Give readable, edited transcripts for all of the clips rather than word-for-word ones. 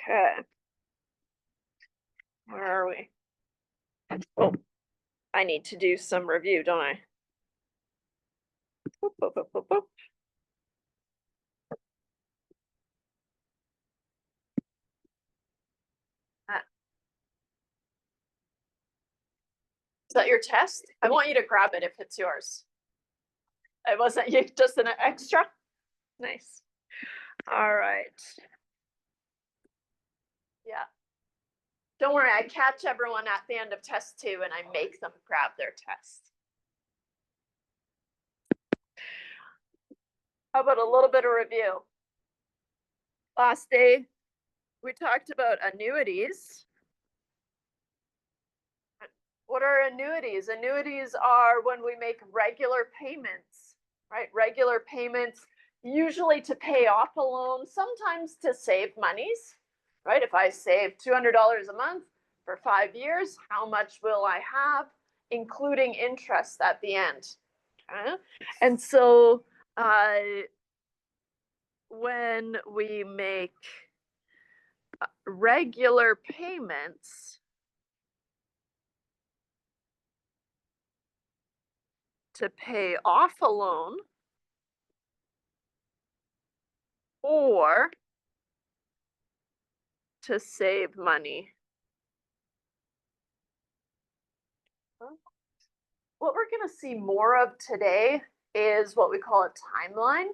Okay. Where are we? Oh, I need to do some review, don't I? Boop, boop, boop, boop, boop. Ah. Is that your test? I want you to grab it if it's yours. It wasn't you, just an extra? Nice. All right. Yeah. Don't worry, I catch everyone at the end of test 2 and I make them grab their test. How about a little bit of review? Last day, we talked about annuities. What are annuities? Annuities are when we make regular payments, right? Regular payments, usually to pay off a loan, sometimes to save monies, right? If I save $200 a month for 5 years, how much will I have, including interest at the end? Okay? And so when we make regular payments to pay off a loan or to save money. What we're going to see more of today is what we call a timeline.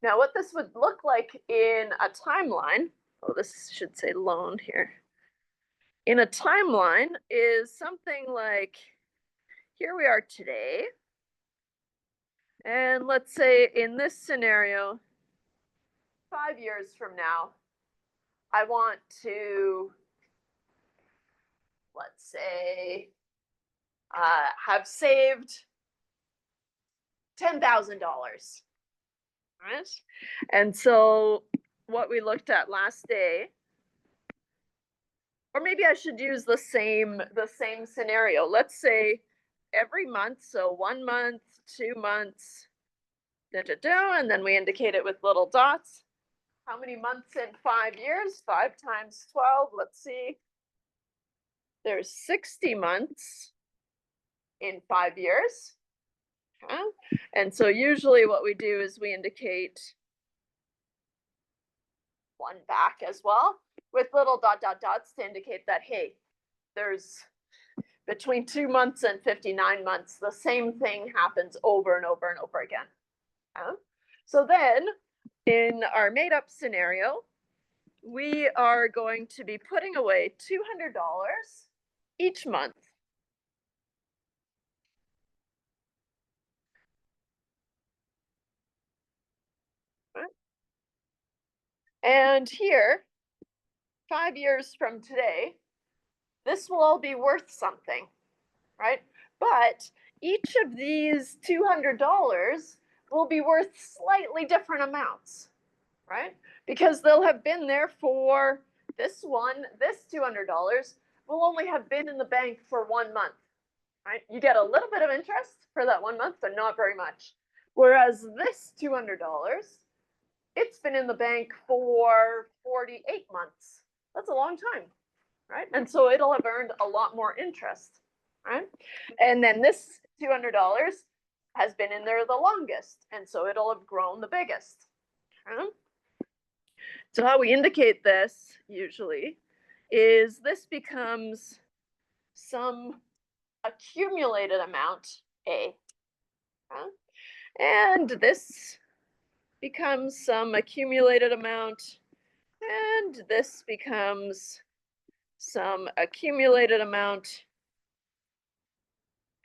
Now, what this would look like in a timeline, oh, this should say loan here. In a timeline is something like, here we are today. And let's say in this scenario, 5 years from now, I want to, let's say, have saved $10,000. Right? And so what we looked at last day, or maybe I should use the same scenario. Let's say every month, so 1 month, 2 months, and then we indicate it with little dots. How many months in 5 years? 5 times 12, let's see. There's 60 months in 5 years. Okay. And so usually what we do is we indicate 1 back as well with little dots to indicate that, hey, there's between 2 months and 59 months, the same thing happens over and over and over again. Okay. So then in our made up scenario, we are going to be putting away $200 each month. And here, 5 years from today, this will all be worth something, right? But each of these $200 will be worth slightly different amounts, right? Because they'll have been there for this one, this $200 will only have been in the bank for 1 month, right? You get a little bit of interest for that 1 month, but not very much. Whereas this $200, it's been in the bank for 48 months. That's a long time, right? And so it'll have earned a lot more interest, right? And then this $200 has been in there the longest, and so it'll have grown the biggest. Okay? So how we indicate this usually is this becomes some accumulated amount, A. Okay? And this becomes some accumulated amount, and this becomes some accumulated amount.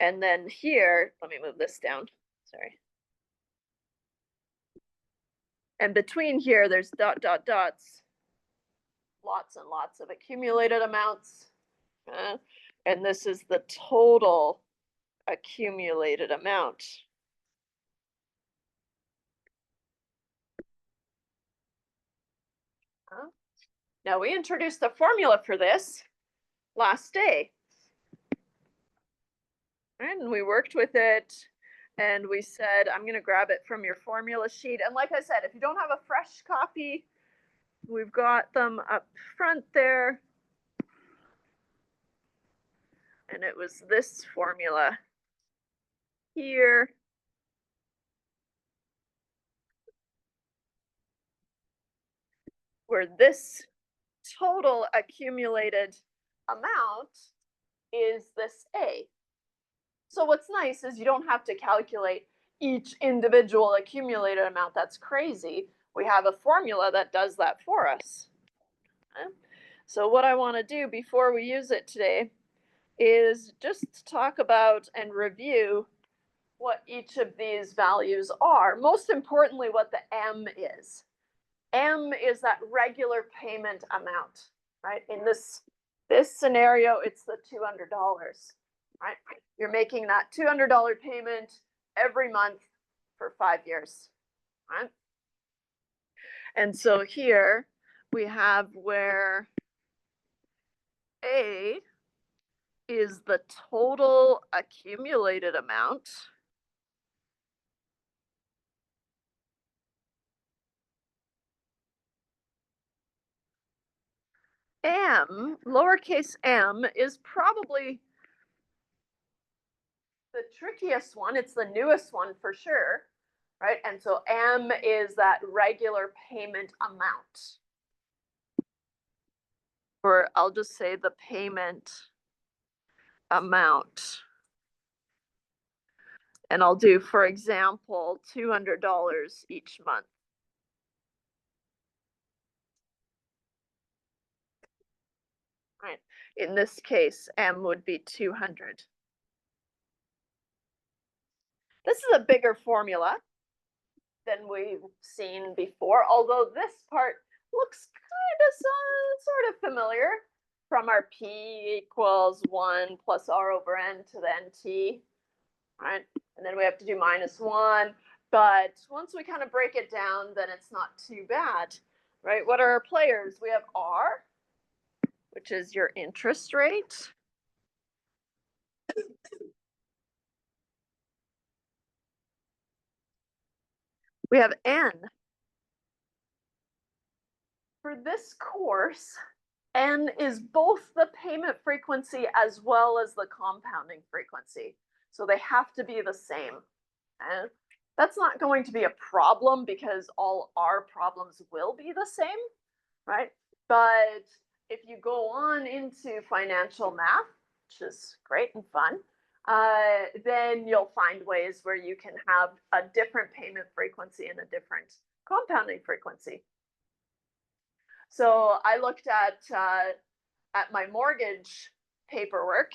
And then here, let me move this down, sorry. And between here, there's dots, lots and lots of accumulated amounts. And this is the total accumulated amount. Now we introduced a formula for this last day. And we worked with it and we said, I'm going to grab it from your formula sheet. And like I said, if you don't have a fresh copy, we've got them up front there. And it was this formula here. Where this total accumulated amount is this A. So what's nice is you don't have to calculate each individual accumulated amount. That's crazy. We have a formula that does that for us. Okay? So what I want to do before we use it today is just talk about and review what each of these values are. Most importantly, what the M is. M is that regular payment amount, right? In this scenario, it's the $200, right? You're making that $200 payment every month for 5 years, right? And so here we have where A is the total accumulated amount. M, lowercase m, is probably the trickiest one. It's the newest one for sure, right? And so M is that regular payment amount. Or I'll just say the payment amount. And I'll do, for example, $200 each month. Right. In this case, M would be 200. This is a bigger formula than we've seen before, although this part looks kind of sort of familiar from our P equals 1 plus R over N to the NT, right? And then we have to do minus 1. But once we kind of break it down, then it's not too bad, right? What are our players? We have R, which is your interest rate. We have N. For this course, N is both the payment frequency as well as the compounding frequency. So they have to be the same. And that's not going to be a problem because all our problems will be the same, right? But if you go on into financial math, which is great and fun, then you'll find ways where you can have a different payment frequency and a different compounding frequency. So I looked at my mortgage paperwork,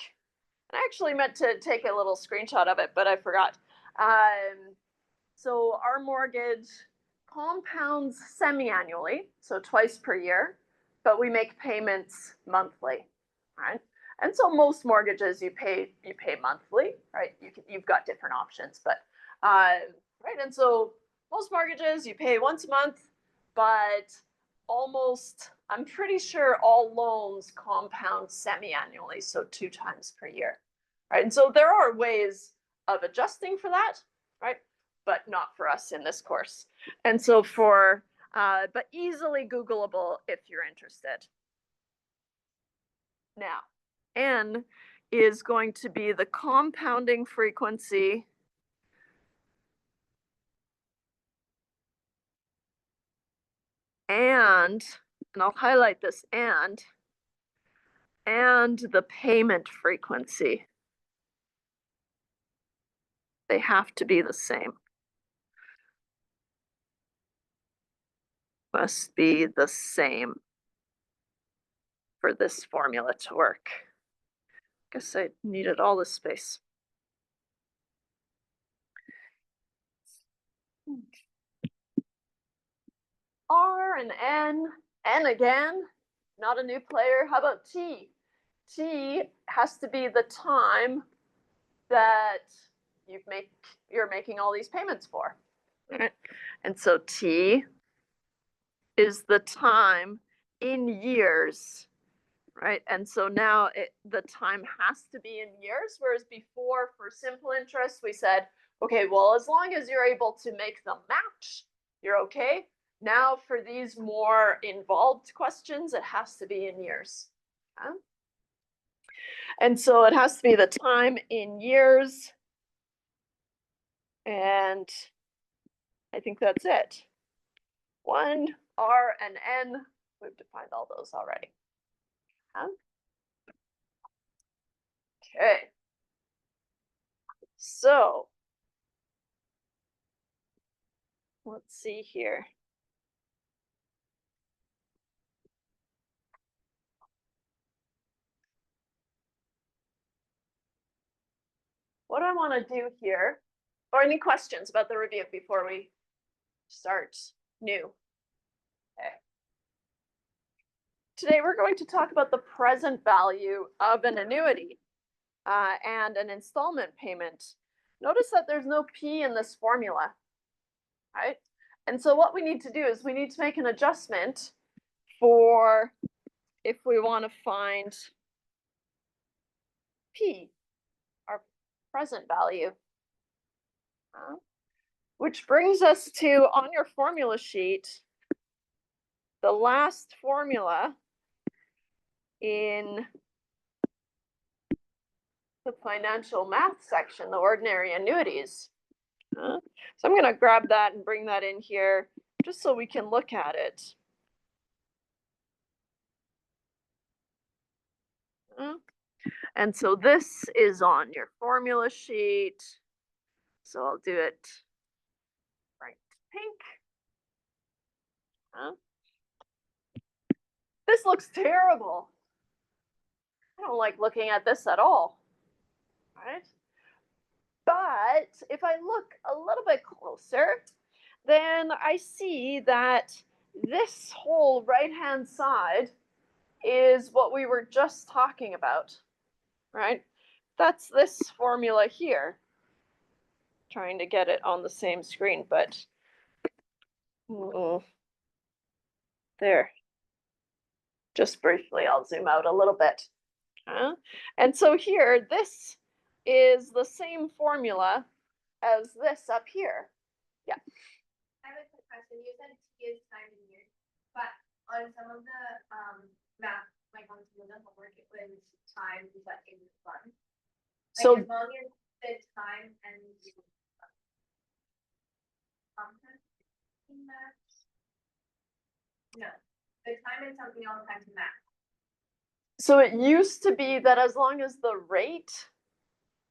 and I actually meant to take a little screenshot of it, but I forgot. So our mortgage compounds semi-annually, so twice per year, but we make payments monthly, right? And so most mortgages you pay monthly, right? You've got different options, but right. And so most mortgages you pay once a month, but almost, I'm pretty sure all loans compound semi-annually, so 2 times per year, right? And so there are ways of adjusting for that, right? But not for us in this course. And so but easily Googleable if you're interested. Now, N is going to be the compounding frequency and I'll highlight this and the payment frequency. They have to be the same. Must be the same for this formula to work. Guess I needed all this space. R and N again, not a new player. How about T? T has to be the time that you're making all these payments for. Right? And so T is the time in years, right? And so now the time has to be in years, whereas before for simple interest, we said, okay, well, as long as you're able to make them match, you're okay. Now for these more involved questions, it has to be in years. Okay? And so it has to be the time in years. And I think that's it. 1, R, and N. We've defined all those already. Okay. So let's see here. What I want to do here, or any questions about the review before we start new? Okay. Today we're going to talk about the present value of an annuity and an installment payment. Notice that there's no P in this formula, right? And so what we need to do is we need to make an adjustment for if we want to find P, our present value. Which brings us to, on your formula sheet, the last formula in the financial math section, the ordinary annuities. So I'm going to grab that and bring that in here just so we can look at it. And so this is on your formula sheet. So I'll do it bright pink. This looks terrible. I don't like looking at this at all. Right? But if I look a little bit closer, then I see that this whole right-hand side is what we were just talking about, right? That's this formula here. Trying to get it on the same screen, but there. Just briefly, I'll zoom out a little bit. And so here, this is the same formula as this up here. Yeah. I have a quick question. You said T is time in years, but on some of the math, like on some of the homework, it was time, but in months. Like So as long as the time and the no, the time and something else had to match. So it used to be that as long as the rate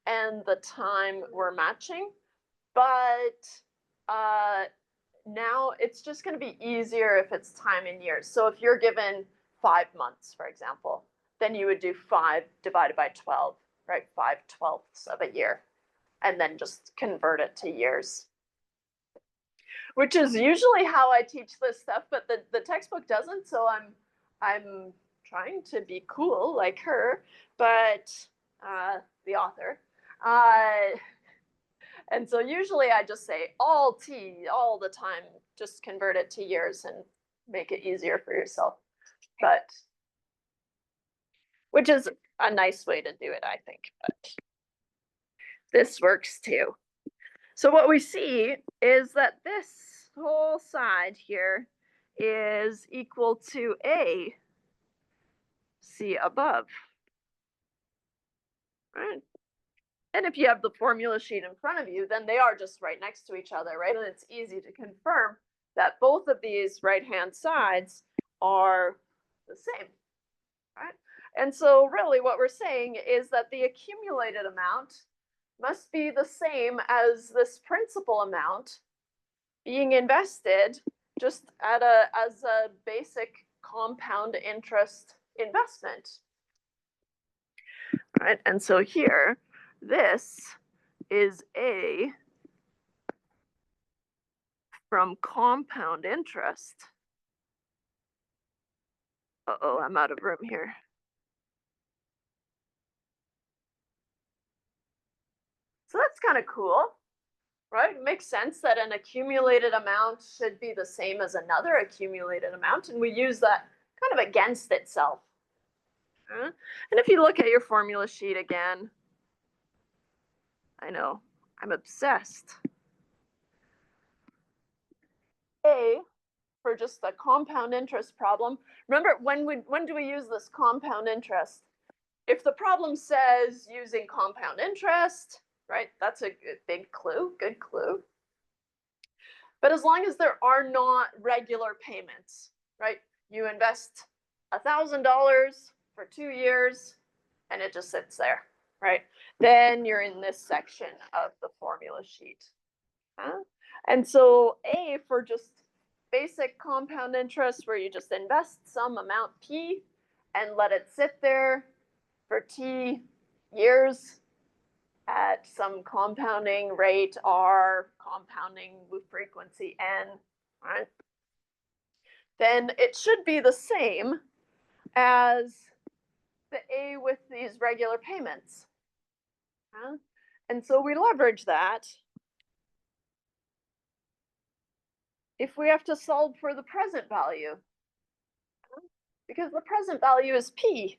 and the time were matching, but now it's just going to be easier if it's time in years. So if you're given 5 months, for example, then you would do 5 divided by 12, right? 5/12ths of a year, and then just convert it to years. Which is usually how I teach this stuff, but the textbook doesn't, so I'm trying to be cool like her, but the author. And so usually I just say all T all the time, just convert it to years and make it easier for yourself. But which is a nice way to do it, I think. But this works too. So what we see is that this whole side here is equal to A, see above, right? And if you have the formula sheet in front of you, then they are just right next to each other, right? And it's easy to confirm that both of these right-hand sides are the same, right? And so really what we're saying is that the accumulated amount must be the same as this principal amount being invested just at as a basic compound interest investment, right? And so here, this is A from compound interest. Uh-oh, I'm out of room here. So that's kind of cool, right? It makes sense that an accumulated amount should be the same as another accumulated amount, and we use that kind of against itself. And if you look at your formula sheet again, I know, I'm obsessed. A for just a compound interest problem. Remember, when do we use this compound interest? If the problem says using compound interest, right, that's a big clue, good clue. But as long as there are not regular payments, right, you invest $1,000 for 2 years and it just sits there, right? Then you're in this section of the formula sheet. And so A, for just basic compound interest, where you just invest some amount P and let it sit there for T years at some compounding rate R, compounding with frequency N, right? Then it should be the same as the A with these regular payments. And so we leverage that. If we have to solve for the present value, because the present value is P,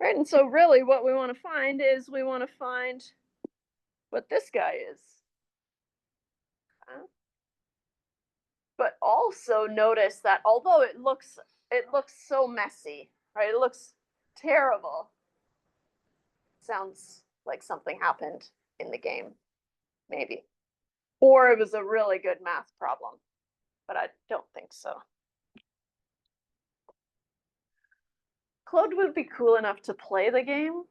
right? And so really what we want to find is we want to find what this guy is. But also notice that although it looks so messy, right? It looks terrible. Sounds like something happened in the game, maybe. Or it was a really good math problem, but I don't think so. Claude would be cool enough to play the game,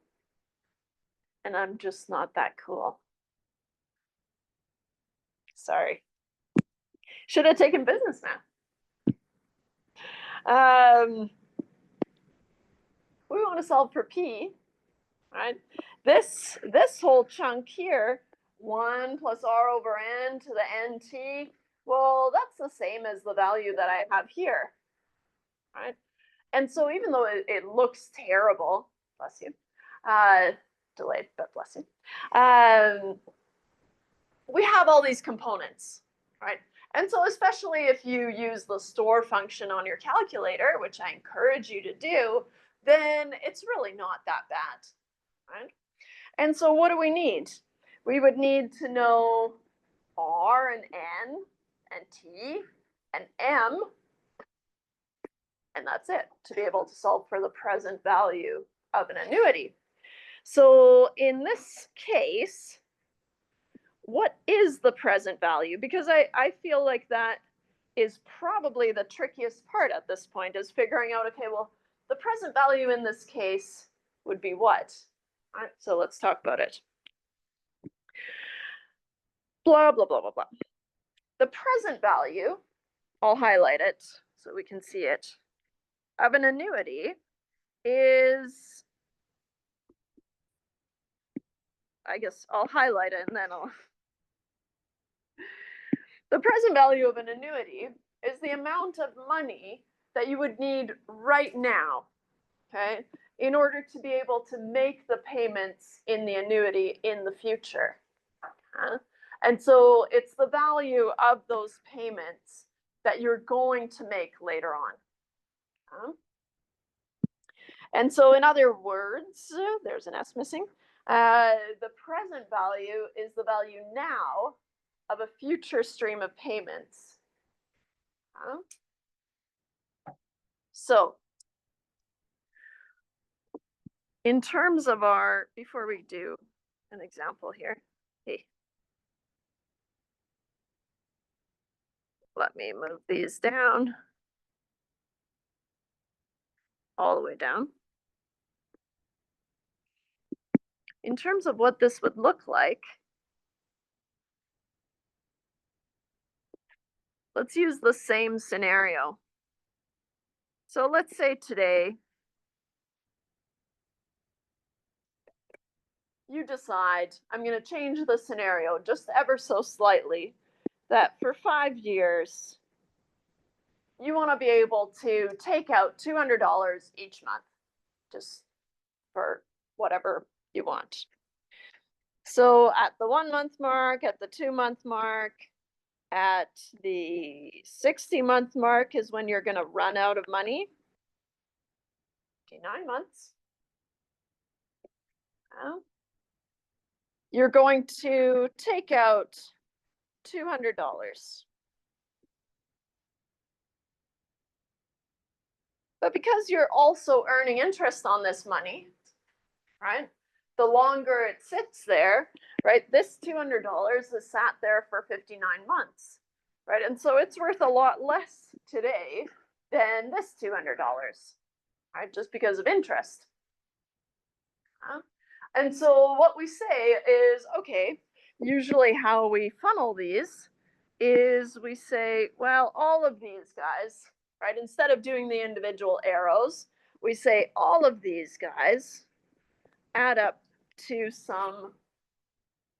and I'm just not that cool. Sorry. Should have taken business math. We want to solve for P, right? This whole chunk here, 1 plus R over N to the NT, well, that's the same as the value that I have here, right? And so even though it looks terrible, bless you, delayed, but bless you, we have all these components, right? And so especially if you use the store function on your calculator, which I encourage you to do, then it's really not that bad, right? And so what do we need? We would need to know R and N and T and M, and that's it, to be able to solve for the present value of an annuity. So in this case, what is the present value? Because I feel like that is probably the trickiest part at this point, is figuring out, okay, well, the present value in this case would be what? All right, so let's talk about it. Blah, blah, blah, blah, blah. The present value, I'll highlight it so we can see it, of an annuity is, I guess I'll highlight it and then I'll. The present value of an annuity is the amount of money that you would need right now, okay, in order to be able to make the payments in the annuity in the future. And so it's the value of those payments that you're going to make later on. And so in other words, there's an S missing, the present value is the value now of a future stream of payments. So in terms of our, before we do an example here, hey, let me move these down, all the way down. In terms of what this would look like, let's use the same scenario. So let's say today you decide, I'm going to change the scenario just ever so slightly, that for 5 years, you want to be able to take out $200 each month, just for whatever you want. So at the 1 month mark, at the 2 month mark, at the 60-month mark is when you're going to run out of money. Okay, 9 months. You're going to take out $200. But because you're also earning interest on this money, right? The longer it sits there, right? This $200 has sat there for 59 months, right? And so it's worth a lot less today than this $200, right? Just because of interest. And so what we say is, okay, usually how we funnel these is we say, well, all of these guys, right? Instead of doing the individual arrows, we say all of these guys add up to some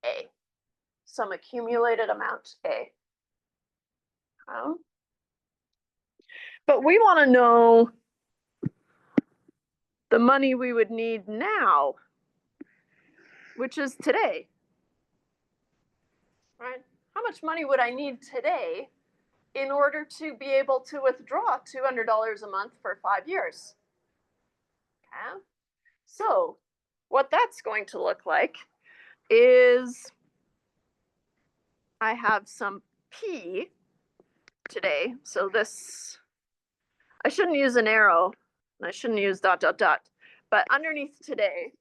A, some accumulated amount A. But we want to know the money we would need now, which is today, right? How much money would I need today in order to be able to withdraw $200 a month for 5 years? Okay. So what that's going to look like is I have some P today. So this, I shouldn't use an arrow, and I shouldn't use dot, dot, dot, but underneath today,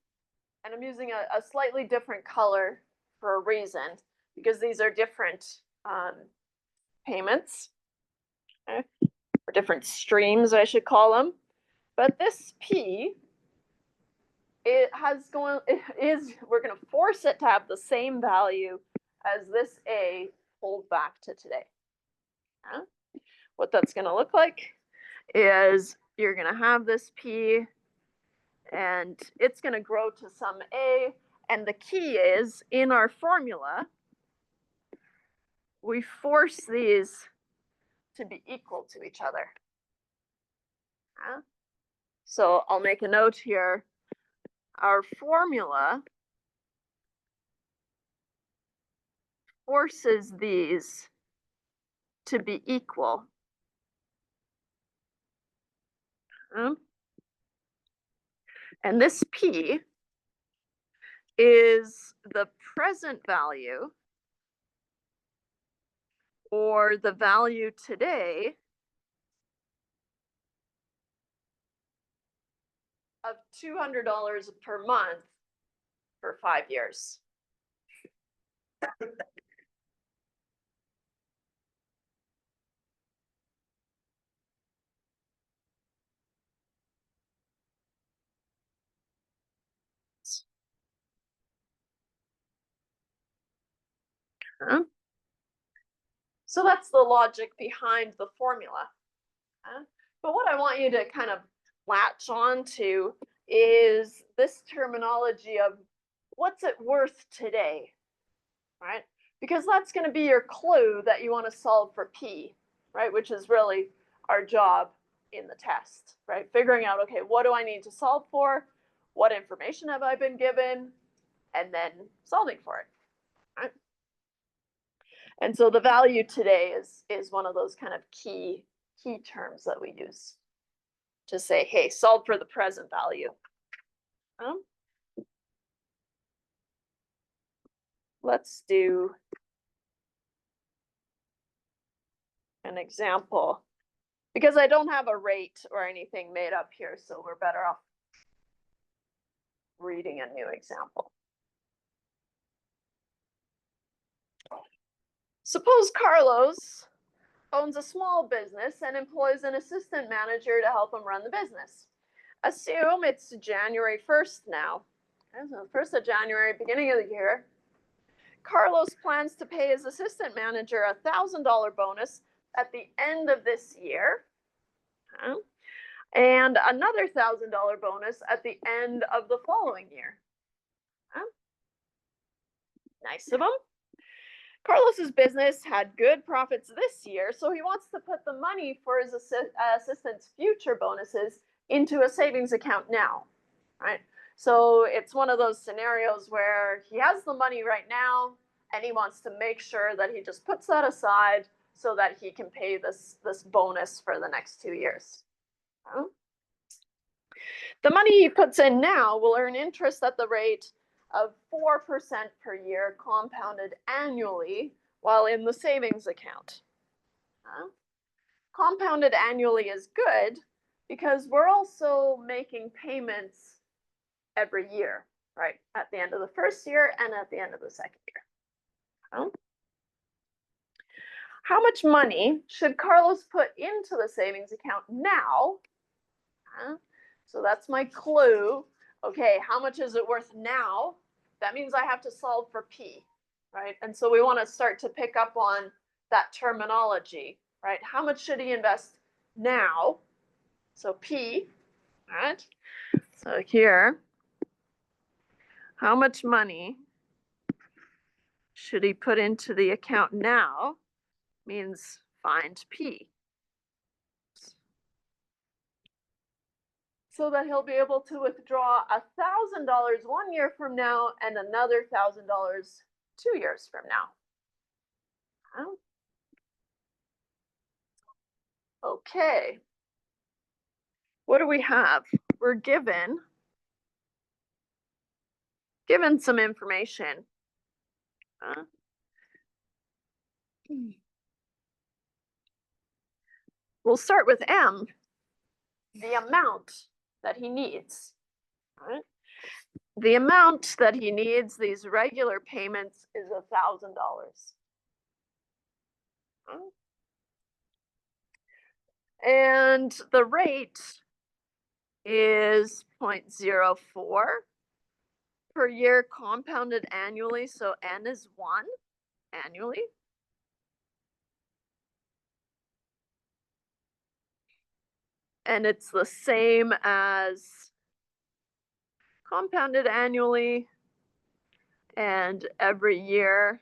and I'm using a slightly different color for a reason, because these are different payments, okay? Or different streams, I should call them. But this P, we're going to force it to have the same value as this A pulled back to today. Okay? What that's going to look like is you're going to have this P, and it's going to grow to some A, and the key is, in our formula, we force these to be equal to each other. So I'll make a note here. Our formula forces these to be equal. And this P is the present value, or the value today, of $200 per month for 5 years. So that's the logic behind the formula. But what I want you to kind of latch on to is this terminology of what's it worth today, right? Because that's going to be your clue that you want to solve for P, right? Which is really our job in the test, right? Figuring out, okay, what do I need to solve for? What information have I been given? And then solving for it, right? And so the value today is one of those kind of key terms that we use to say, hey, solve for the present value. Let's do an example, because I don't have a rate or anything made up here, so we're better off reading a new example. Suppose Carlos owns a small business and employs an assistant manager to help him run the business. Assume it's January 1st now. Okay, so 1st of January, beginning of the year. Carlos plans to pay his assistant manager a $1,000 bonus at the end of this year, and another $1,000 bonus at the end of the following year. Nice of him. Carlos's business had good profits this year, so he wants to put the money for his assistant's future bonuses into a savings account now, right? So it's one of those scenarios where he has the money right now, and he wants to make sure that he just puts that aside so that he can pay this bonus for the next 2 years. The money he puts in now will earn interest at the rate of 4% per year, compounded annually, while in the savings account. Compounded annually is good, because we're also making payments every year, right? At the end of the first year and at the end of the second year. Well, how much money should Carlos put into the savings account now? So that's my clue. Okay, how much is it worth now? That means I have to solve for P, right? And so we want to start to pick up on that terminology, right? How much should he invest now? So P, right? So here, how much money should he put into the account now? Means find P. So that he'll be able to withdraw $1,000 1 year from now and another $1,000 2 years from now. Okay. What do we have? We're given some information. We'll start with M, the amount that he needs. Right? The amount that he needs, these regular payments, is $1,000. And the rate is 0.04 per year compounded annually. So N is 1 annually. And it's the same as compounded annually and every year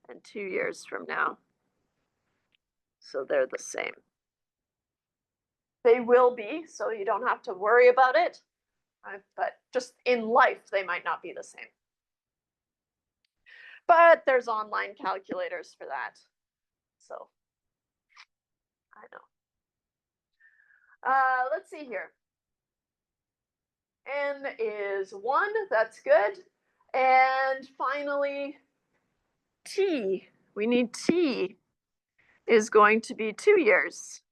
and 2 years from now. So they're the same. They will be, so you don't have to worry about it. But just in life, they might not be the same. But there's online calculators for that. So I know. Let's see here. N is 1, that's good. And finally, T, we need T is going to be 2 years.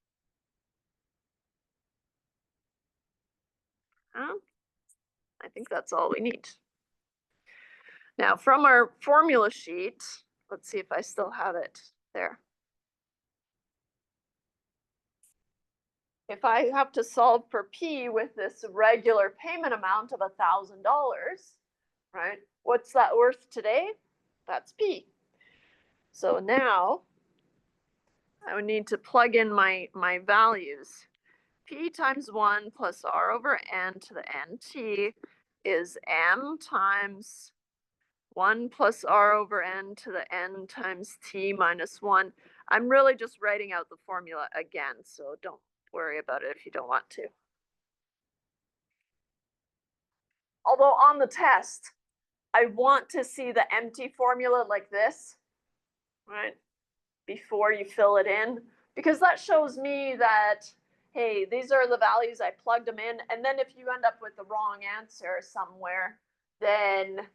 I think that's all we need. Now from our formula sheet, let's see if I still have it there. If I have to solve for P with this regular payment amount of $1,000, right? What's that worth today? That's P. So now I would need to plug in my values. P times 1 plus R over N to the NT is M times 1 plus R over N to the N times T minus 1. I'm really just writing out the formula again, so don't worry about it if you don't want to. Although on the test, I want to see the empty formula like this, right? Before you fill it in, because that shows me that, hey, these are the values, I plugged them in, and then if you end up with the wrong answer somewhere, then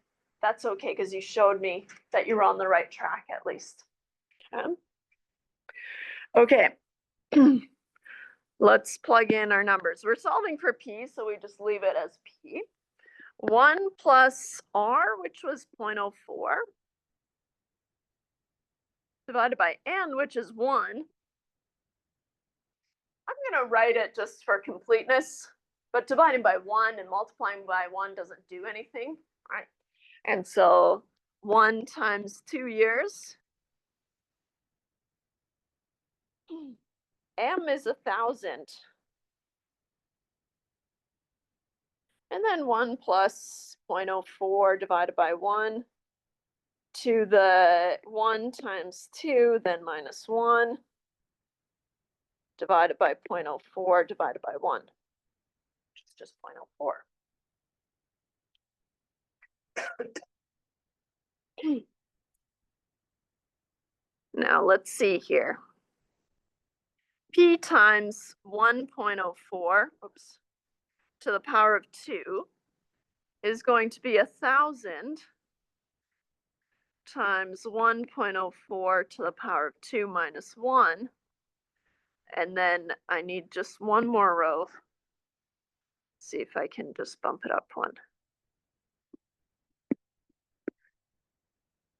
that's okay, because you showed me that you were on the right track at least. Okay. Let's plug in our numbers. We're solving for P, so we just leave it as P. 1 plus R, which was 0.04, divided by N, which is 1. I'm going to write it just for completeness, but dividing by 1 and multiplying by 1 doesn't do anything, right? And so 1 times 2 years. M is 1,000. And then 1 plus 0.04 divided by 1 to the 1 times 2, then minus 1 divided by 0.04 divided by 1, which is just 0.04. Now let's see here. P times 1.04, oops, to the power of 2 is going to be 1,000 times 1.04 to the power of 2 minus 1. And then I need just one more row. See if I can just bump it up one.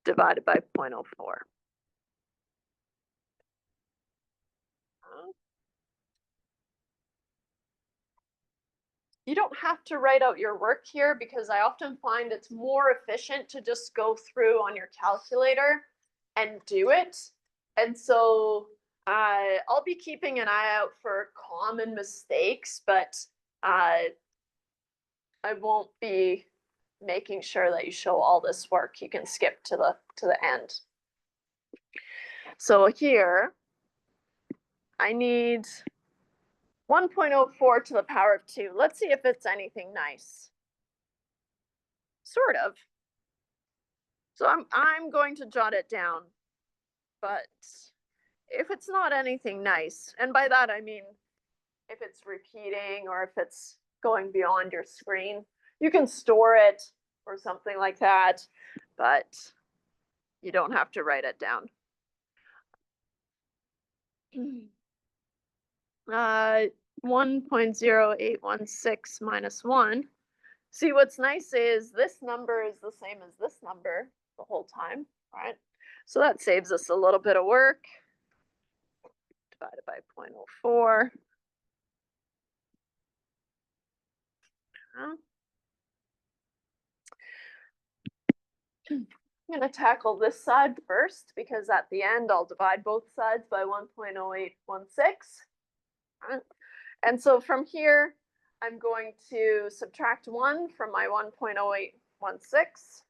Divided by 0.04. You don't have to write out your work here because I often find it's more efficient to just go through on your calculator and do it. And so I'll be keeping an eye out for common mistakes, but I won't be making sure that you show all this work. You can skip to the end. So here I need 1.04 to the power of 2. Let's see if it's anything nice. Sort of. So I'm going to jot it down. But if it's not anything nice, and by that I mean if it's repeating or if it's going beyond your screen, you can store it or something like that, but you don't have to write it down. 1.0816 minus 1. See, what's nice is this number is the same as this number the whole time, right? So that saves us a little bit of work. Divided by 0.04. I'm going to tackle this side first because at the end I'll divide both sides by 1.0816. And so from here, I'm going to subtract 1 from my 1.0816.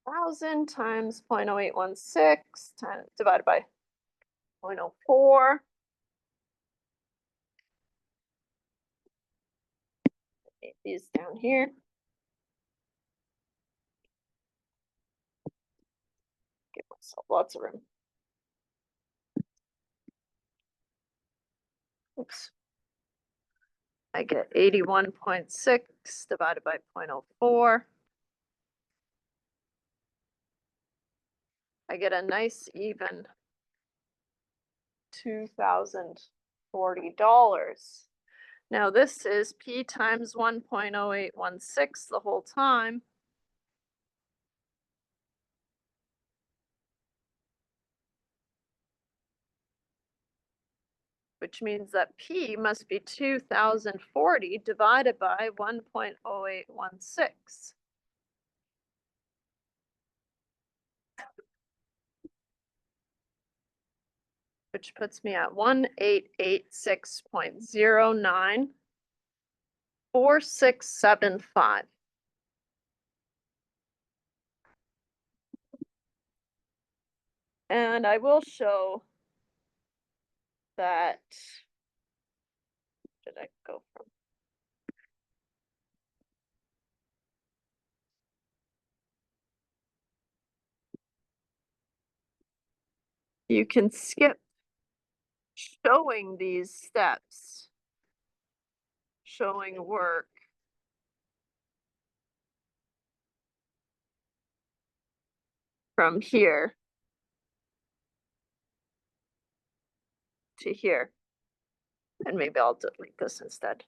Thousand times 0.0816 divided by 0.04. Write these down here. Give myself lots of room. Oops. I get 81.6 divided by 0.04. I get a nice even $2,040. Now this is P times 1.0816 the whole time. Which means that P must be 2040 divided by 1.0816. Which puts me at 1886.094675. And I will show that, where did I go from? You can skip showing these steps, showing work. From here to here. And maybe I'll delete this instead.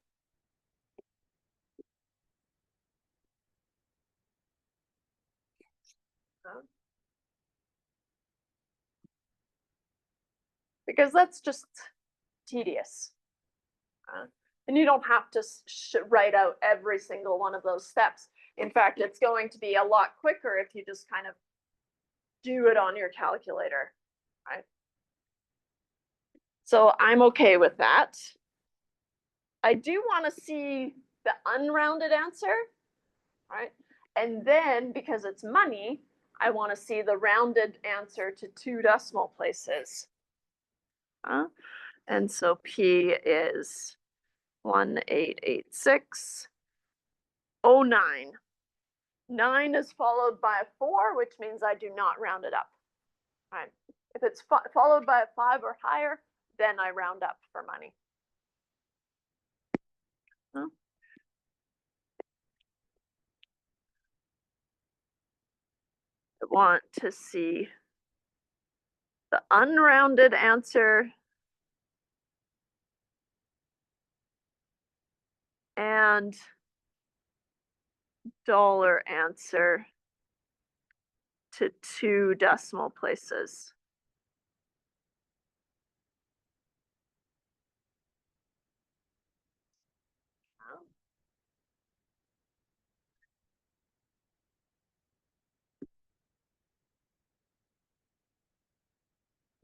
Because that's just tedious. And you don't have to write out every single one of those steps. In fact, it's going to be a lot quicker if you just kind of do it on your calculator, right? So I'm okay with that. I do want to see the unrounded answer, right? And then because it's money, I want to see the rounded answer to 2 decimal places. And so P is 1886.09. 9 is followed by a 4, which means I do not round it up. Right. If it's followed by a 5 or higher, then I round up for money. I want to see the unrounded answer and dollar answer to 2 decimal places.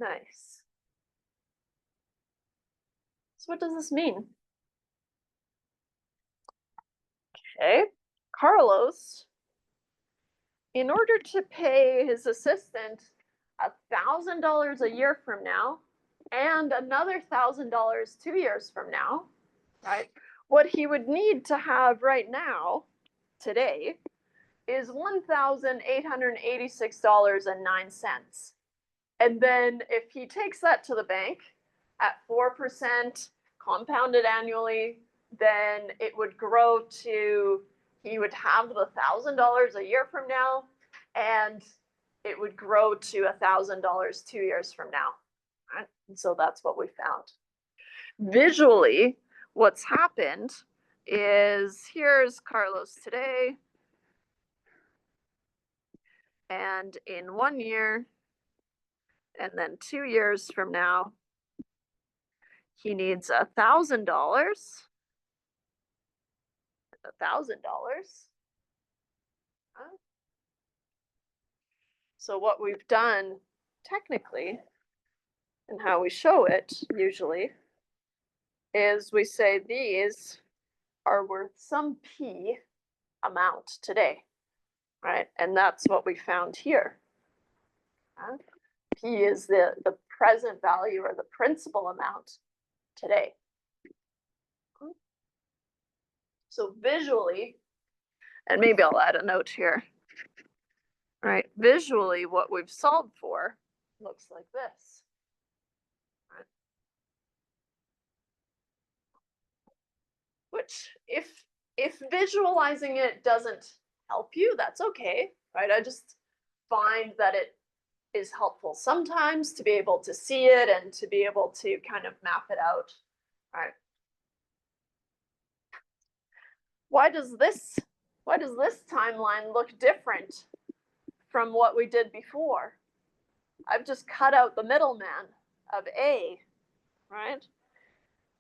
Nice. So what does this mean? Okay, Carlos, in order to pay his assistant $1,000 a year from now and another $1,000 2 years from now, right? What he would need to have right now, today, is $1,886.09. And then if he takes that to the bank at 4% compounded annually, then it would grow to, he would have the $1,000 a year from now, and it would grow to $1,000 2 years from now. Right? And so that's what we found. Visually, what's happened is here's Carlos today. And in 1 year, and then 2 years from now, he needs $1,000. $1,000. So what we've done technically, and how we show it usually, is we say these are worth some P amount today, right? And that's what we found here. P is the present value or the principal amount today. So visually, and maybe I'll add a note here, right? Visually, what we've solved for looks like this. Right? Which, if visualizing it doesn't help you, that's okay, right? I just find that it is helpful sometimes to be able to see it and to be able to kind of map it out, right? Why does this timeline look different from what we did before? I've just cut out the middleman of A, right?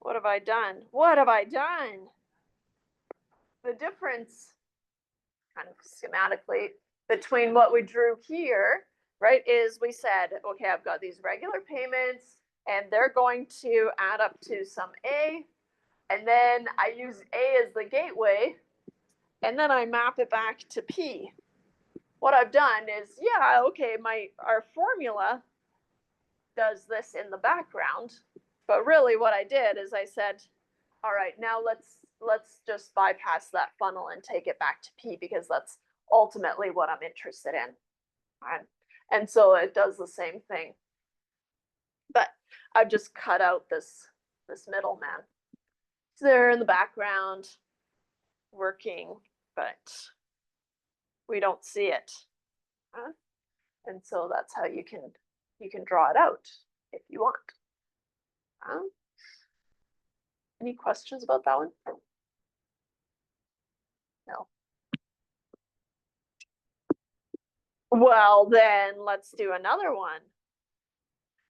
What have I done? What have I done? The difference, kind of schematically, between what we drew here, right, is we said, okay, I've got these regular payments and they're going to add up to some A, and then I use A as the gateway, and then I map it back to P. What I've done is, yeah, okay, our formula does this in the background, but really what I did is I said, all right, now let's just bypass that funnel and take it back to P, because that's ultimately what I'm interested in. Right? And so it does the same thing. But I've just cut out this middleman. It's there in the background working, but we don't see it. Huh? And so that's how you can draw it out if you want. Any questions about that one? No. Well, then let's do another one.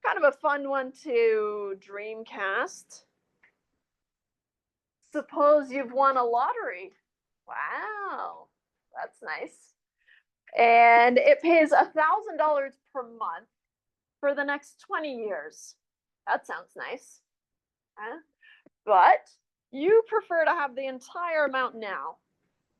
Kind of a fun one to dreamcast. Suppose you've won a lottery. Wow, that's nice. And it pays $1,000 per month for the next 20 years. That sounds nice. Huh? But you prefer to have the entire amount now.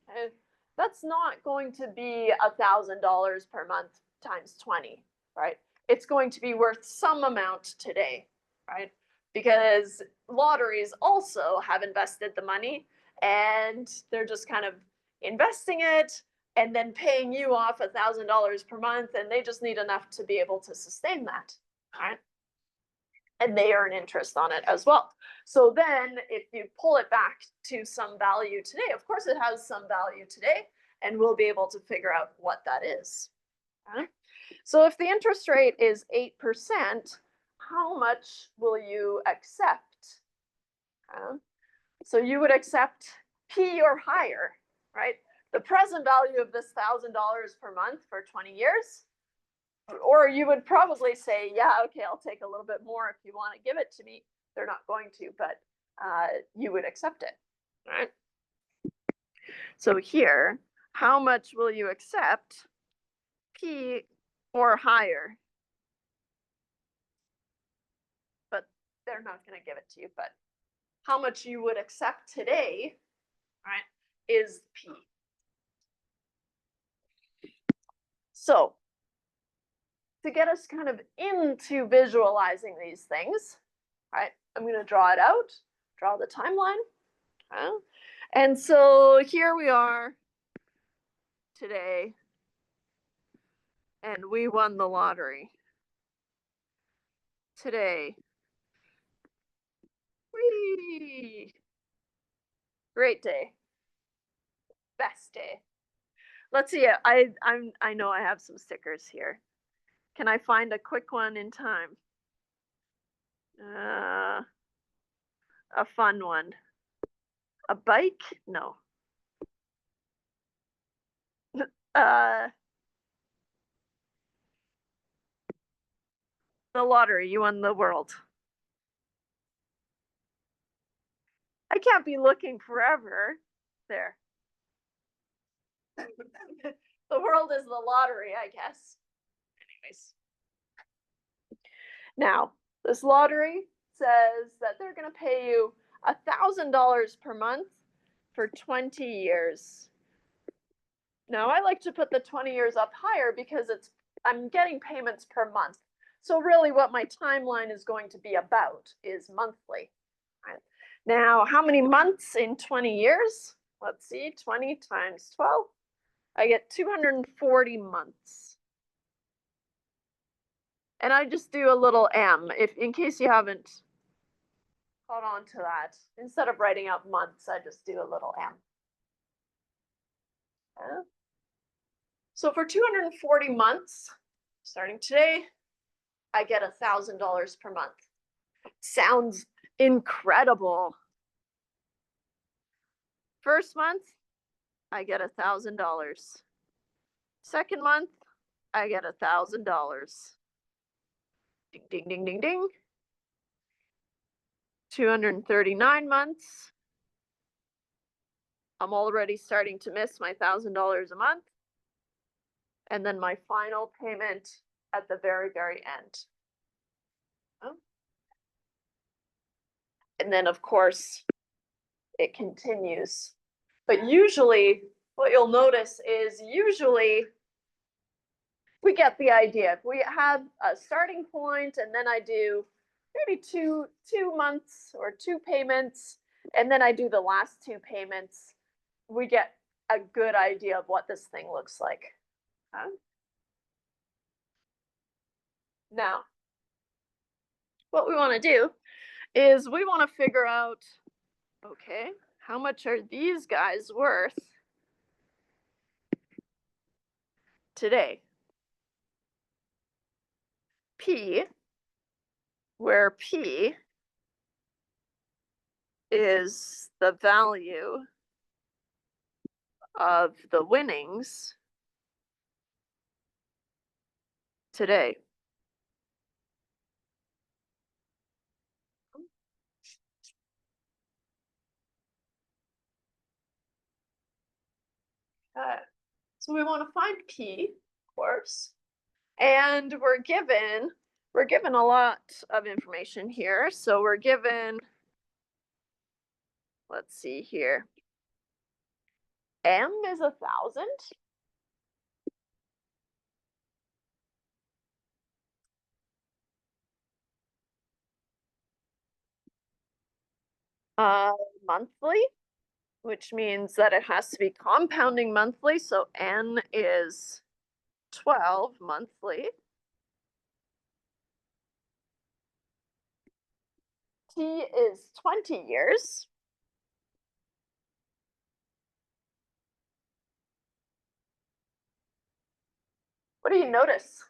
Okay? That's not going to be $1,000 per month times 20, right? It's going to be worth some amount today, right? Because lotteries also have invested the money, and they're just kind of investing it and then paying you off $1,000 per month, and they just need enough to be able to sustain that, right? And they earn interest on it as well. So then if you pull it back to some value today, of course it has some value today, and we'll be able to figure out what that is. Okay? So if the interest rate is 8%, how much will you accept? Okay? So you would accept P or higher, right? The present value of this $1,000 per month for 20 years. Or you would probably say, yeah, okay, I'll take a little bit more if you want to give it to me. They're not going to, but you would accept it, right? So here, how much will you accept? P or higher? But they're not going to give it to you. But how much you would accept today, right, is P. So to get us kind of into visualizing these things, right, I'm going to draw it out, draw the timeline. Okay? And so here we are today, and we won the lottery. Today. Whee! Great day. Best day. Let's see. I know I have some stickers here. Can I find a quick one in time? A fun one. A bike? No. The lottery. You won the world. I can't be looking forever. There. The world is the lottery, I guess. Anyways. Now, this lottery says that they're going to pay you $1,000 per month for 20 years. Now, I like to put the 20 years up higher because I'm getting payments per month. So really what my timeline is going to be about is monthly. Right? Now, how many months in 20 years? Let's see, 20 times 12. I get 240 months. And I just do a little M, in case you haven't caught on to that. Instead of writing out months, I just do a little M. Okay. So for 240 months, starting today, I get $1,000 per month. Sounds incredible. First month, I get $1,000. Second month, I get $1,000. Ding, ding, ding, ding, ding. 239 months. I'm already starting to miss my $1,000 a month. And then my final payment at the very, very end. Oh. And then, of course, it continues. But usually, what you'll notice is usually we get the idea. If we have a starting point and then I do maybe two months or 2 payments, and then I do the last 2 payments, we get a good idea of what this thing looks like. Huh? Now, what we want to do is we want to figure out, okay, how much are these guys worth today? P, where P is the value of the winnings today. So we want to find P, of course, and we're given a lot of information here. So we're given, let's see here, M is 1,000. Monthly, which means that it has to be compounding monthly. So N is 12 monthly. T is 20 years. What do you notice?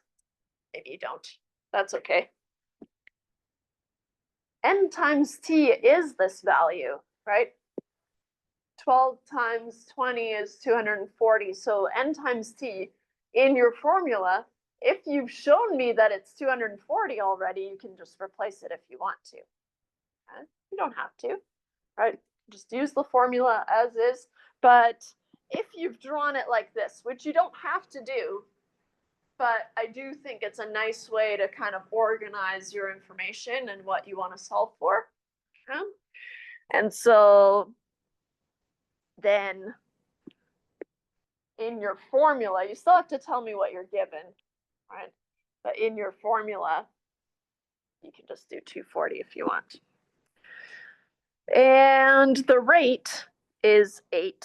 Maybe you don't. That's okay. N times t is this value, right? 12 times 20 is 240. So n times t in your formula, if you've shown me that it's 240 already, you can just replace it if you want to. Okay? You don't have to, right? Just use the formula as is. But if you've drawn it like this, which you don't have to do, but I do think it's a nice way to kind of organize your information and what you want to solve for. Okay? And so then in your formula, you still have to tell me what you're given, right? But in your formula, you can just do 240 if you want. And the rate is 8%.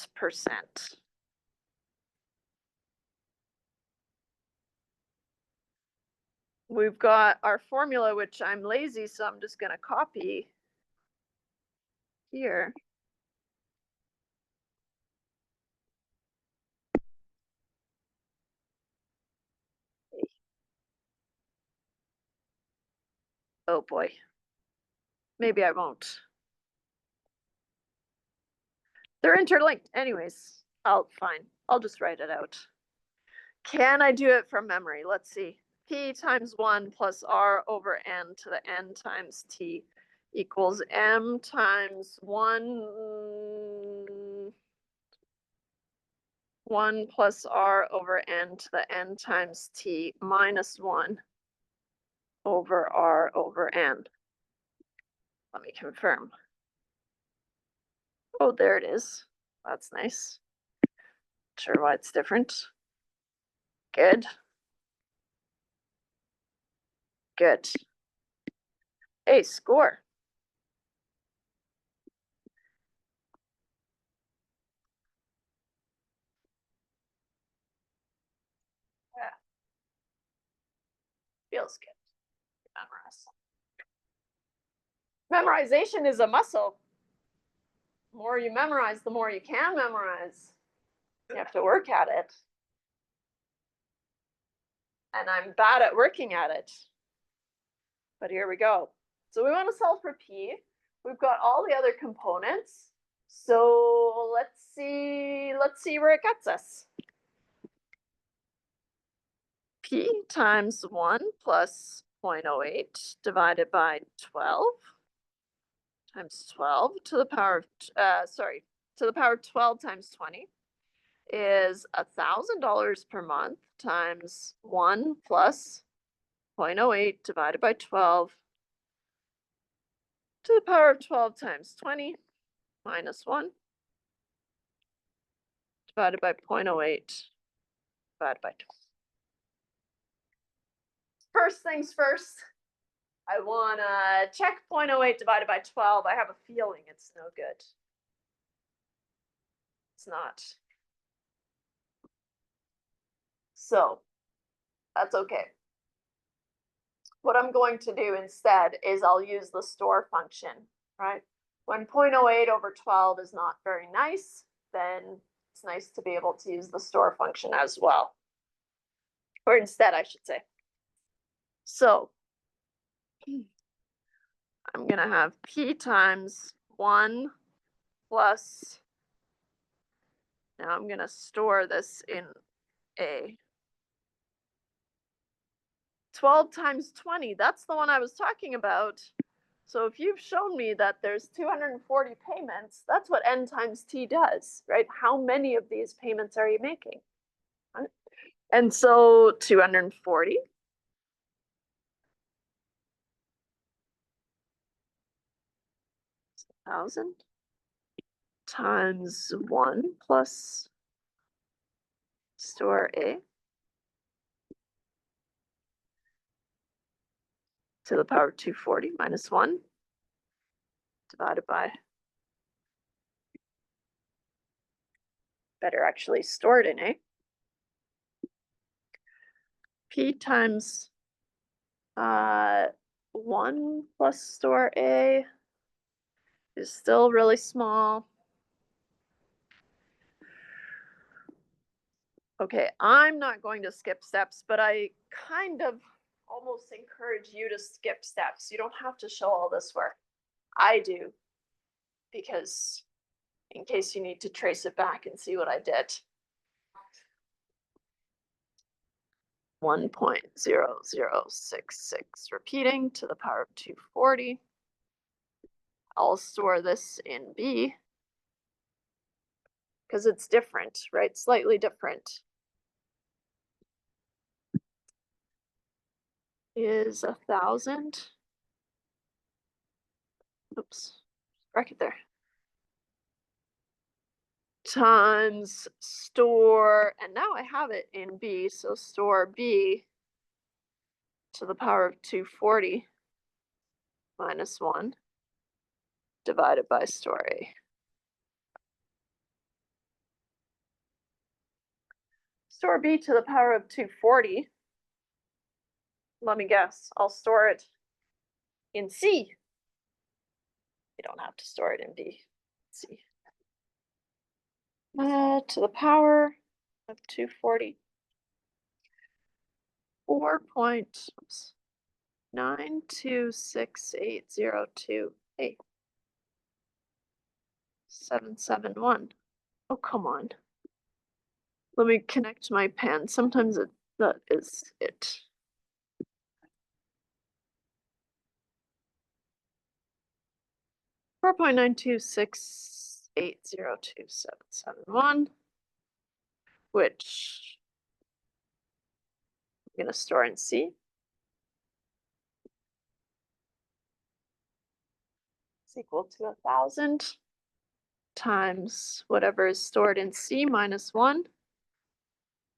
We've got our formula, which I'm lazy, so I'm just going to copy here. Oh boy. Maybe I won't. They're interlinked anyways. Fine. I'll just write it out. Can I do it from memory? Let's see. P times 1 plus r over n to the n times t equals m times 1 plus r over n to the n times t minus 1 over r over n. Let me confirm. Oh, there it is. That's nice. Not sure why it's different. Good. Good. Hey, score. Yeah. Feels good. Memorize. Memorization is a muscle. The more you memorize, the more you can memorize. You have to work at it. And I'm bad at working at it. But here we go. So we want to solve for P. We've got all the other components. So let's see where it gets us. P times 1 plus 0.08 divided by 12 times 12 to the power of, to the power of 12 times 20 is $1,000 per month times 1 plus 0.08 divided by 12 to the power of 12 times 20 minus 1 divided by 0.08 divided by 12. First things first, I want to check 0.08 divided by 12. I have a feeling it's no good. It's not. So that's okay. What I'm going to do instead is I'll use the store function, right? When 0.08 over 12 is not very nice, then it's nice to be able to use the store function as well. Or instead, I should say. So I'm going to have P times 1 plus, now I'm going to store this in A. 12 times 20, that's the one I was talking about. So if you've shown me that there's 240 payments, that's what n times t does, right? How many of these payments are you making? Right? And so 240 thousand times 1 plus store A to the power of 240 minus 1 divided by, better actually stored in A. P times 1 plus store A is still really small. Okay, I'm not going to skip steps, but I kind of almost encourage you to skip steps. You don't have to show all this work. I do, because in case you need to trace it back and see what I did. 1.0066 repeating to the power of 240. I'll store this in B because it's different, right? Slightly different. Is 1,000. Oops, bracket there. Times store, and now I have it in B, so store B to the power of 240 minus 1 divided by store A. Store B to the power of 240. Let me guess, I'll store it in C. You don't have to store it in B. C. To the power of 240. 4.926802. 771. Oh, come on. Let me connect my pen. Sometimes that is it. Four point nine two six eight zero two seven seven one, which I'm gonna store in C. It's equal to 1,000 times whatever is stored in C minus 1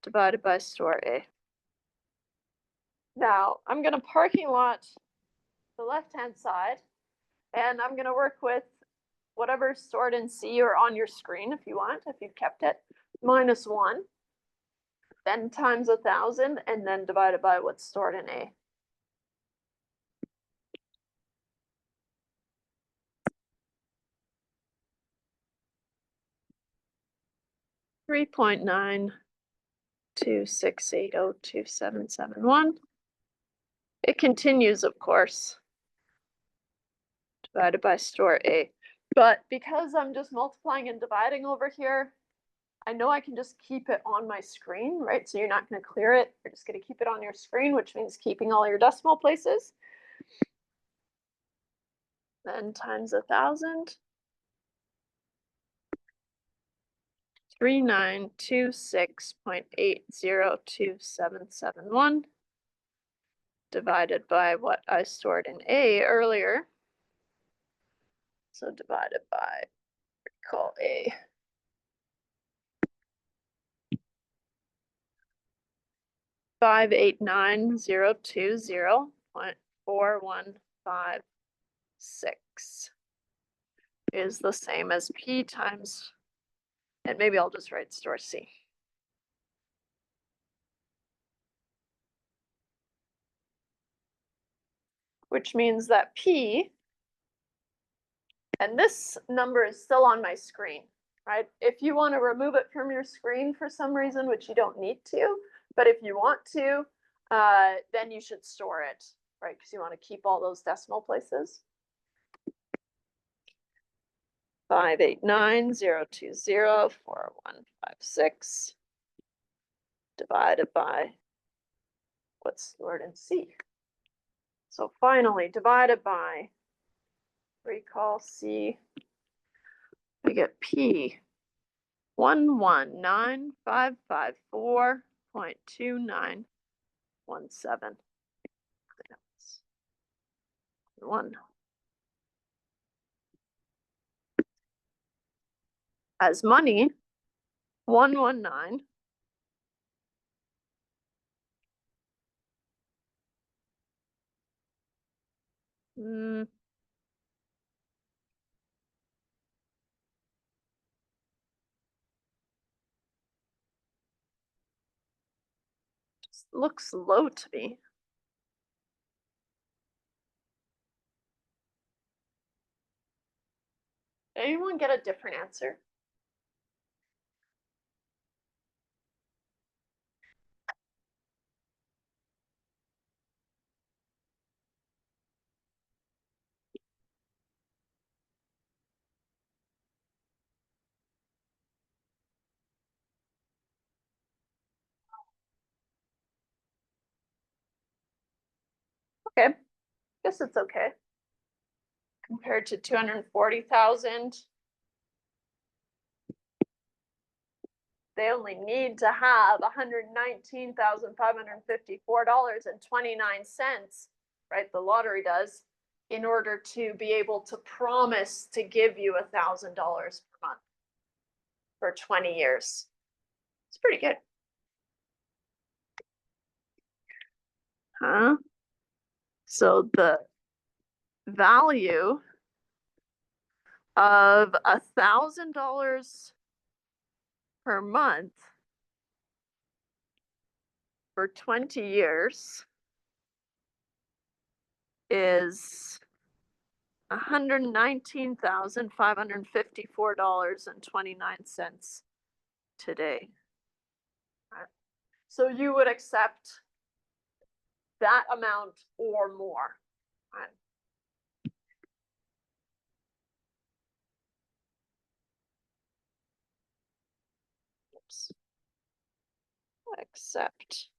divided by store A. Now I'm gonna parking lot the left-hand side, and I'm gonna work with whatever's stored in C or on your screen if you want, if you've kept it, minus 1, then times 1,000, and then divided by what's stored in A. Three point nine 2680277 It continues, of course, divided by store A. But because I'm just multiplying and dividing over here, I know I can just keep it on my screen, right? So you're not going to clear it. You're just going to keep it on your screen, which means keeping all your decimal places. Then times 1,000. 3926.802771 divided by what I stored in A earlier. So divided by, call A. 589,020.4156 is the same as P times, and maybe I'll just write store C. Which means that P, and this number is still on my screen, right? If you want to remove it from your screen for some reason, which you don't need to, but if you want to, then you should store it, right? Because you want to keep all those decimal places. 589,020.4156 divided by what's stored in C. So finally, divided by, recall C, we get P 119,554.2917. 1. As money, 119. Just looks low to me. Anyone get a different answer? Okay, guess it's okay. Compared to 240,000. They only need to have $119,554.29, right? The lottery does, in order to be able to promise to give you $1,000 per month for 20 years. It's pretty good. Huh? So the value of $1,000 per month for 20 years is $119,554.29 today. So you would accept that amount or more. Oops. Accept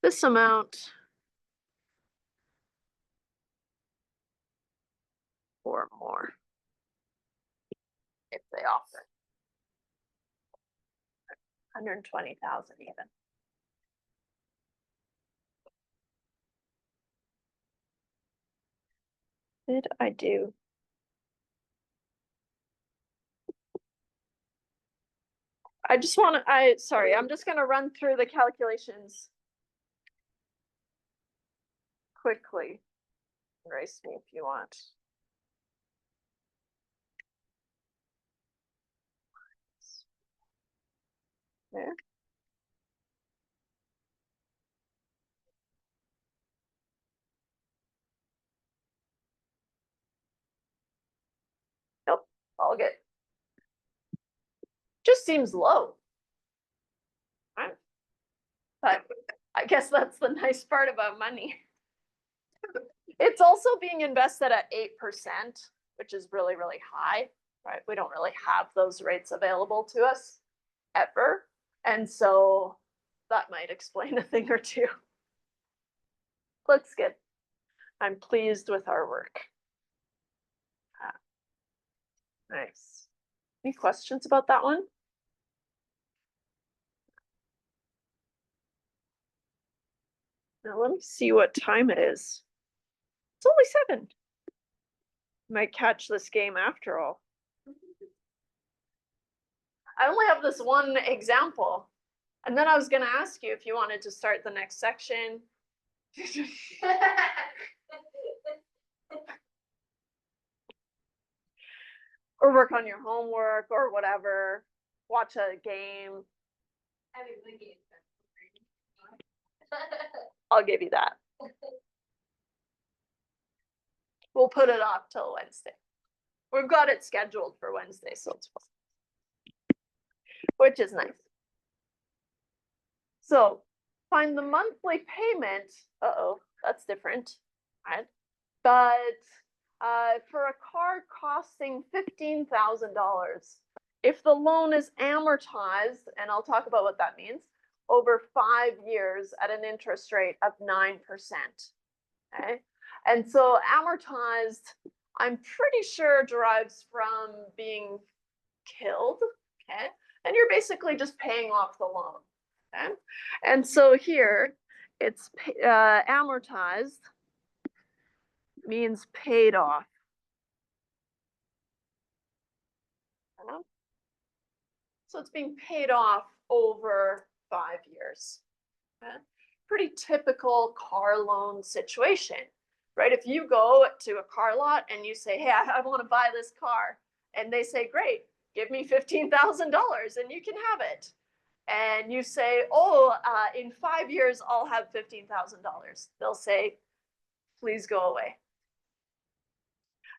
this amount or more if they offer 120,000 even. Did I do? I just want to, sorry, I'm just going to run through the calculations quickly. Erase me if you want. There. Nope, all good. Just seems low. Right? But I guess that's the nice part about money. It's also being invested at 8%, which is really, really high, right? We don't really have those rates available to us ever. And so that might explain a thing or two. Looks good. I'm pleased with our work. Nice. Any questions about that one? Now let me see what time it is. It's only 7. Might catch this game after all. I only have this one example. And then I was going to ask you if you wanted to start the next section. Or work on your homework or whatever. Watch a game. I'll give you that. We'll put it off till Wednesday. We've got it scheduled for Wednesday, so it's fine. Which is nice. So find the monthly payment. Uh-oh, that's different, right? But for a car costing $15,000, if the loan is amortized, and I'll talk about what that means, over 5 years at an interest rate of 9%. Okay, and so amortized, I'm pretty sure derives from being killed. Okay, and you're basically just paying off the loan. Okay, and so here it's amortized means paid off. So it's being paid off over 5 years. Okay? Pretty typical car loan situation, right? If you go to a car lot and you say, hey, I want to buy this car, and they say, great, give me $15,000 and you can have it. And you say, oh, in 5 years, I'll have $15,000. They'll say, please go away.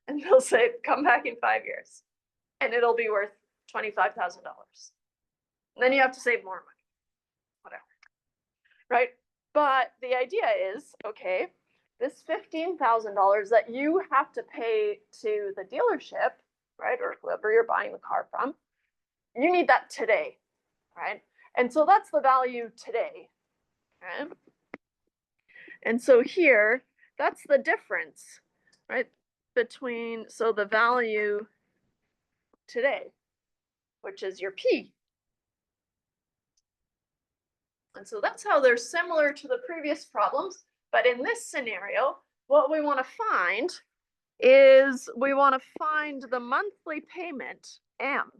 And they'll say, come back in 5 years and it'll be worth $25,000. And then you have to save more money, whatever, right? But the idea is, okay, this $15,000 that you have to pay to the dealership, right, or whoever you're buying the car from, you need that today, right? And so that's the value today, right? And so here, That's the difference, right? Between, so the value today, which is your P. And so that's how they're similar to the previous problems. But in this scenario, what we want to find is we want to find the monthly payment, M.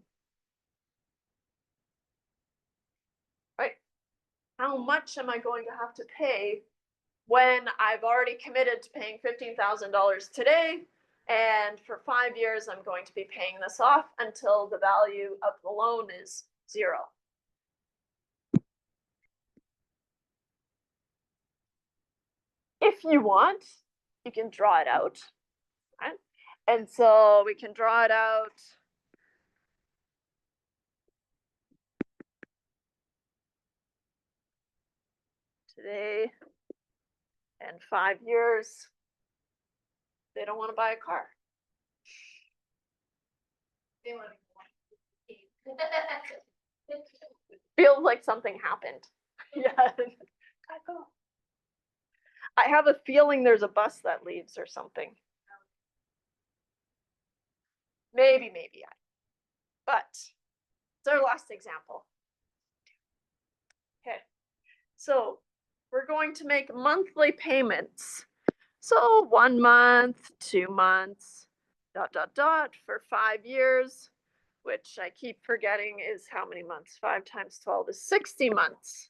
Right? How much am I going to have to pay when I've already committed to paying $15,000 today, and for 5 years I'm going to be paying this off until the value of the loan is 0. If you want, you can draw it out, right? And so we can draw it out. Today and 5 years, they don't want to buy a car. They want to Feels like something happened. Yeah. Gotta go. I have a feeling there's a bus that leaves or something. Maybe I. But it's our last example. Okay. So we're going to make monthly payments. So 1 month, 2 months, ... for 5 years, which I keep forgetting is how many months? 5 times 12 is 60 months.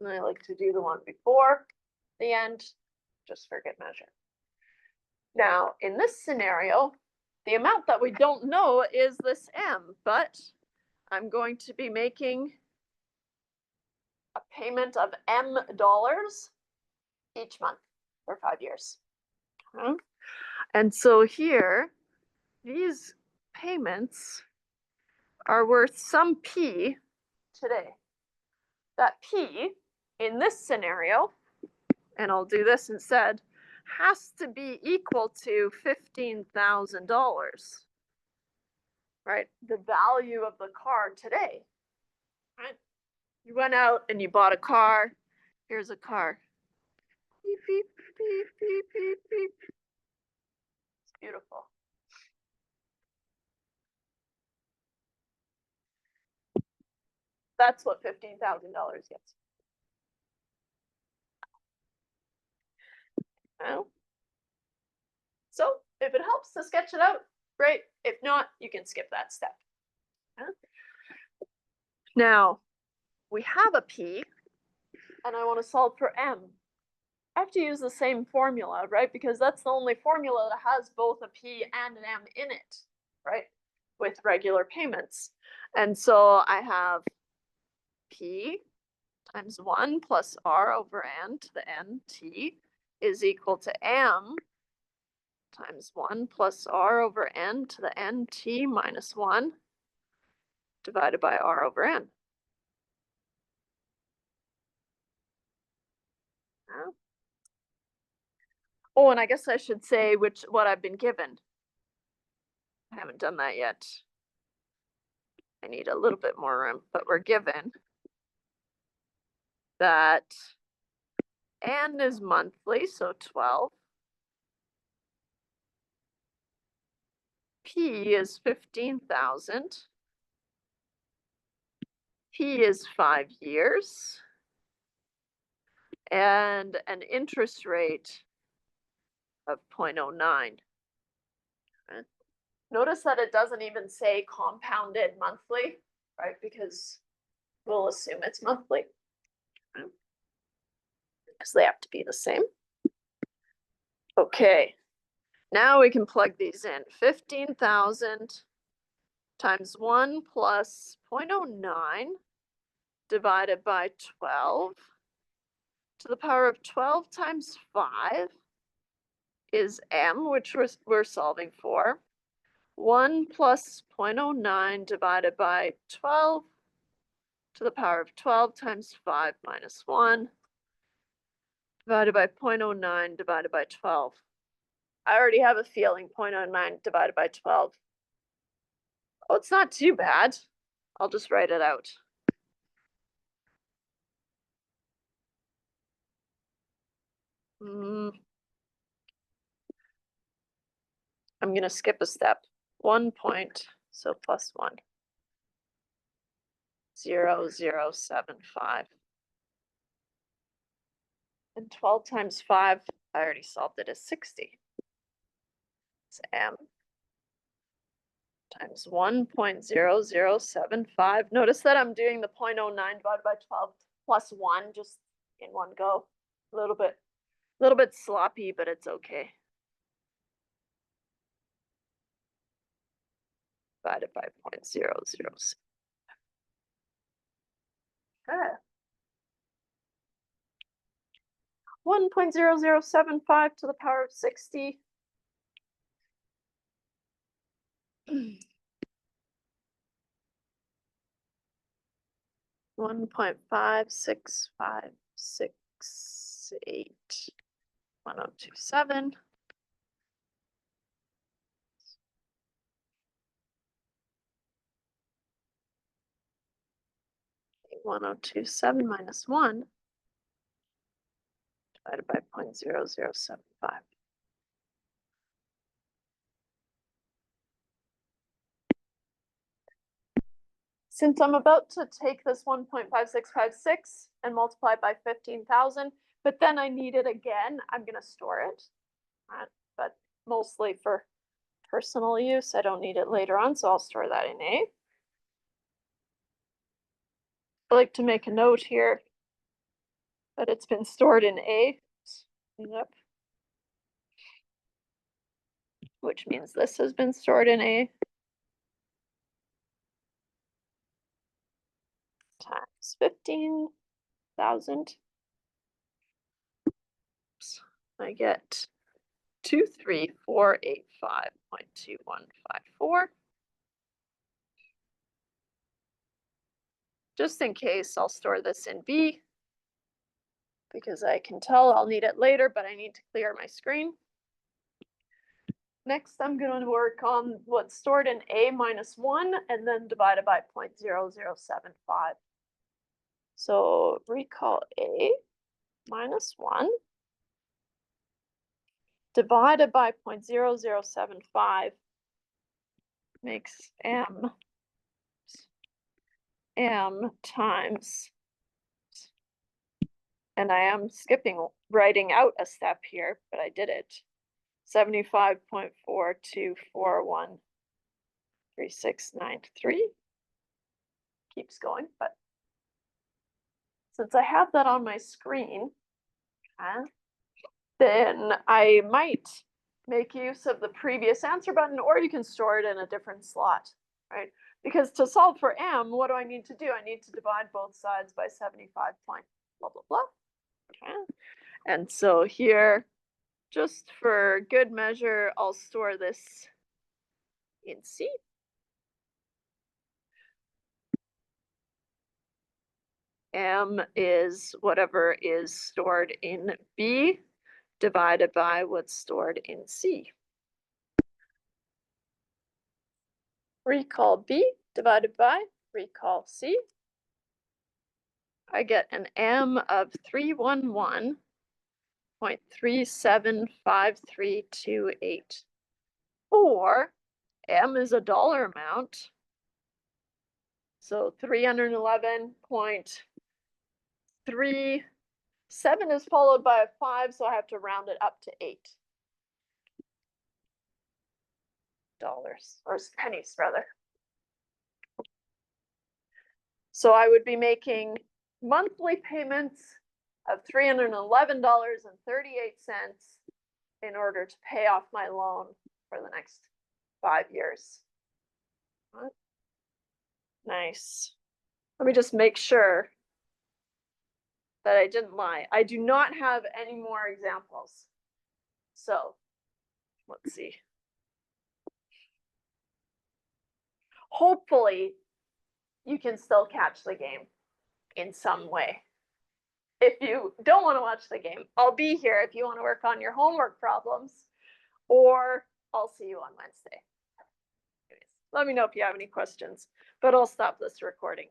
And I like to do the one before the end, just for good measure. Now, in this scenario, the amount that we don't know is this M, but I'm going to be making a payment of M dollars each month for 5 years. Okay. And so here, these payments are worth some P today. That P in this scenario, and I'll do this instead, has to be equal to $15,000, right? The value of the car today, right? You went out and you bought a car. Here's a car. Beep, beep, beep, beep, beep, beep. It's beautiful. That's what $15,000 gets. Well, so if it helps to sketch it out, great. If not, you can skip that step. Now, we have a P, and I want to solve for M. I have to use the same formula, right? Because that's the only formula that has both a P and an M in it, right? With regular payments. And so I have P times 1 plus R over N to the NT is equal to M times 1 plus R over N to the NT minus 1 divided by R over N. Oh, and I guess I should say what I've been given. I haven't done that yet. I need a little bit more room, but we're given that N is monthly, so 12. P is 15,000. P is 5 years. And an interest rate of 0.09. Okay. Notice that it doesn't even say compounded monthly, right? Because we'll assume it's monthly. Okay. Because they have to be the same. Okay, now we can plug these in. 15,000 times 1 plus 0.09 divided by 12 to the power of 12 times 5 is M, which we're solving for. 1 plus 0.09 divided by 12 to the power of 12 times 5 minus 1 divided by 0.09 divided by 12. I already have a feeling 0.09 divided by 12. Oh, it's not too bad. I'll just write it out. I'm gonna skip a step. 1 point, so plus 1. 0, 0, 7, 5. And 12 times 5, I already solved it, is 60. It's m times 1.0075. Notice that I'm doing the 0.09 divided by 12 plus 1 just in one go. A little bit sloppy, but it's okay. Divided by 0.006. Okay. 1.0075 to the power of 60. 1.56568127. 1027 minus 1 divided by 0.0075. Since I'm about to take this 1.5656 and multiply it by 15,000, but then I need it again, I'm gonna store it. But mostly for personal use, I don't need it later on, so I'll store that in A. I like to make a note here that it's been stored in A. Yep. Which means this has been stored in A. Times 15,000. I get 23485.2154. Just in case, I'll store this in B because I can tell I'll need it later, but I need to clear my screen. Next, I'm going to work on what's stored in A minus 1 and then divided by 0.0075. So recall A minus 1 divided by 0.0075 makes m times, and I am skipping writing out a step here, but I did it. 75.42413693. Keeps going, but since I have that on my screen, then I might make use of the previous answer button, or you can store it in a different slot, right? Because to solve for m, what do I need to do? I need to divide both sides by 75 point blah, blah, blah. Okay. And so here, just for good measure, I'll store this in C. M is whatever is stored in B divided by what's stored in C. Recall B divided by recall C. I get an M of 311.375328. Or M is a dollar amount. So 311.37 is followed by a 5, so I have to round it up to $8. Or pennies, rather. So I would be making monthly payments of $311.38 in order to pay off my loan for the next 5 years. Nice. Let me just make sure that I didn't lie. I do not have any more examples. So let's see. Hopefully you can still catch the game in some way. If you don't want to watch the game, I'll be here if you want to work on your homework problems, or I'll see you on Wednesday. Anyways, let me know if you have any questions, but I'll stop this recording.